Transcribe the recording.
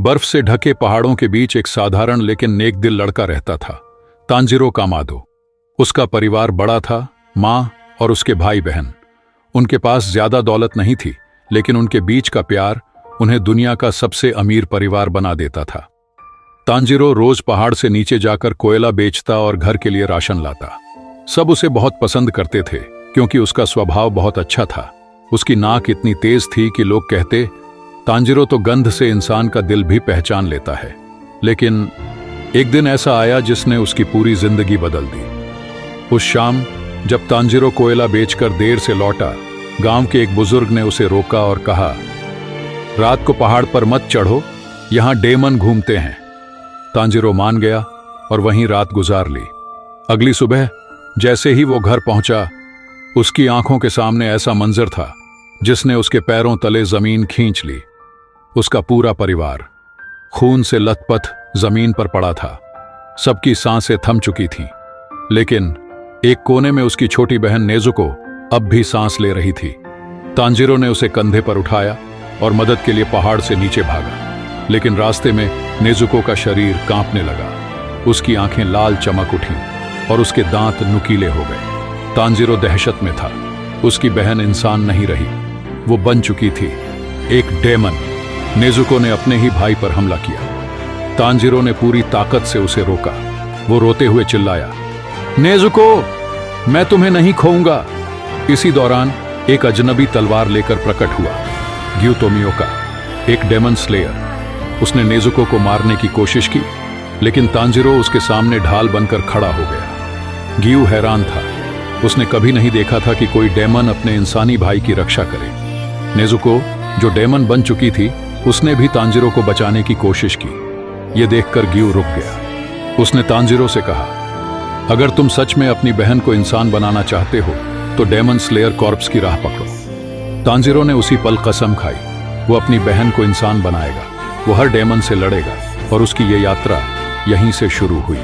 बर्फ से ढके पहाड़ों के बीच एक साधारण लेकिन नेक दिल लड़का रहता था, तांजिरो कामादो। उसका परिवार बड़ा था, माँ और उसके भाई बहन। उनके पास ज्यादा दौलत नहीं थी, लेकिन उनके बीच का प्यार उन्हें दुनिया का सबसे अमीर परिवार बना देता था। तांजिरो रोज पहाड़ से नीचे जाकर कोयला बेचता और घर के लिए राशन लाता। सब उसे बहुत पसंद करते थे, क्योंकि उसका स्वभाव बहुत अच्छा था। उसकी नाक इतनी तेज थी कि लोग कहते, तांजिरो तो गंध से इंसान का दिल भी पहचान लेता है। लेकिन एक दिन ऐसा आया जिसने उसकी पूरी जिंदगी बदल दी। उस शाम जब तांजिरो कोयला बेचकर देर से लौटा, गांव के एक बुजुर्ग ने उसे रोका और कहा, रात को पहाड़ पर मत चढ़ो, यहां डेमन घूमते हैं। तांजिरो मान गया और वहीं रात गुजार ली। अगली सुबह जैसे ही वो घर पहुंचा, उसकी आंखों के सामने ऐसा मंजर था जिसने उसके पैरों तले जमीन खींच ली। उसका पूरा परिवार खून से लथपथ जमीन पर पड़ा था। सबकी सांसें थम चुकी थीं, लेकिन एक कोने में उसकी छोटी बहन नेजुको अब भी सांस ले रही थी। तांजिरो ने उसे कंधे पर उठाया और मदद के लिए पहाड़ से नीचे भागा, लेकिन रास्ते में नेजुको का शरीर कांपने लगा। उसकी आंखें लाल चमक उठीं और उसके दांत नुकीले हो गए। तांजिरो दहशत में था। उसकी बहन इंसान नहीं रही, वो बन चुकी थी एक डेमन। नेजुको ने अपने ही भाई पर हमला किया। तांजिरो ने पूरी ताकत से उसे रोका। वो रोते हुए चिल्लाया, नेजुको, मैं तुम्हें नहीं खोऊंगा। इसी दौरान एक अजनबी तलवार लेकर प्रकट हुआ, ग्यूतोमियोका, एक डेमन स्लेयर। उसने नेजुको को मारने की कोशिश की, लेकिन तांजिरो उसके सामने ढाल बनकर खड़ा हो गया। ग्यू हैरान था। उसने कभी नहीं देखा था कि कोई डेमन अपने इंसानी भाई की रक्षा करे। नेजुको, जो डेमन बन चुकी थी, उसने भी तांजिरो को बचाने की कोशिश की। यह देखकर ग्यू रुक गया। उसने तांजिरो से कहा, अगर तुम सच में अपनी बहन को इंसान बनाना चाहते हो तो डेमन स्लेयर कॉर्प्स की राह पकड़ो। तांजिरो ने उसी पल कसम खाई, वो अपनी बहन को इंसान बनाएगा। वो हर डेमन से लड़ेगा और उसकी ये यात्रा यहीं से शुरू हुई।